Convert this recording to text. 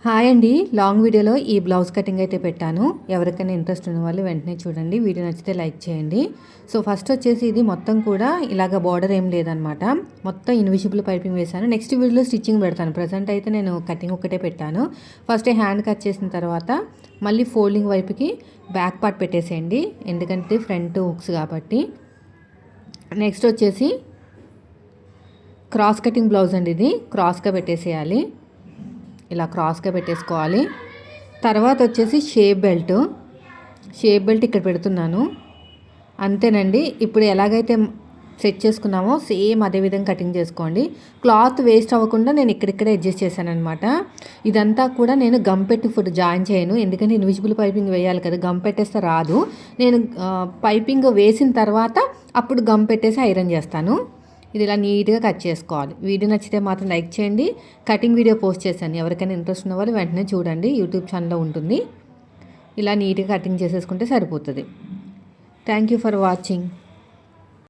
Hi అండి. Long వీడియోలో ఈ బ్లౌజ్ కటింగ్ అయితే పెట్టాను. ఎవరికైనా ఇంట్రెస్ట్ ఉన్న వాళ్ళు వెంటనే చూడండి. వీడియో నచ్చితే లైక్ చేయండి. సో ఫస్ట్ వచ్చేసి ఇది మొత్తం కూడా ఇలాగ బార్డర్ ఏం లేదనమాట. మొత్తం ఇన్విజిబుల్ పైపింగ్ వేశాను. నెక్స్ట్ వీడియోలో స్టిచ్చింగ్ పెడతాను. ప్రజెంట్ అయితే నేను కటింగ్ ఒకటే పెట్టాను. ఫస్ట్ హ్యాండ్ కట్ చేసిన తర్వాత మళ్ళీ ఫోల్డింగ్ వైపుకి బ్యాక్ పార్ట్ పెట్టేసేయండి. ఎందుకంటే ఫ్రంట్ హుక్స్ కాబట్టి. నెక్స్ట్ వచ్చేసి క్రాస్ కటింగ్ బ్లౌజ్ అండి. ఇది క్రాస్గా పెట్టేసేయాలి. ఇలా క్రాస్గా పెట్టేసుకోవాలి. తర్వాత వచ్చేసి షేప్ బెల్ట్ ఇక్కడ పెడుతున్నాను. అంతేనండి. ఇప్పుడు ఎలాగైతే సెట్ చేసుకున్నామో సేమ్ అదే విధంగా కటింగ్ చేసుకోండి. క్లాత్ వేస్ట్ అవ్వకుండా నేను ఇక్కడిక్కడే అడ్జస్ట్ చేశాను అనమాట. ఇదంతా కూడా నేను గమ్ పెట్టి ఫుడ్ జాయిన్ చేయను. ఎందుకంటే ఇన్విజిబుల్ పైపింగ్ వేయాలి కదా, గమ్ పెట్టేస్తే రాదు. నేను పైపింగ్ వేసిన తర్వాత అప్పుడు గమ్ పెట్టేసి ఐరన్ చేస్తాను. ఇది ఇలా నీట్గా కట్ చేసుకోవాలి. వీడియో నచ్చితే మాత్రం లైక్ చేయండి. కటింగ్ వీడియో పోస్ట్ చేశాను. ఎవరికైనా ఇంట్రెస్ట్ ఉన్న వాళ్ళు వెంటనే చూడండి. యూట్యూబ్ ఛానల్లో ఉంటుంది. ఇలా నీట్గా కటింగ్ చేసేసుకుంటే సరిపోతుంది. Thank you for watching.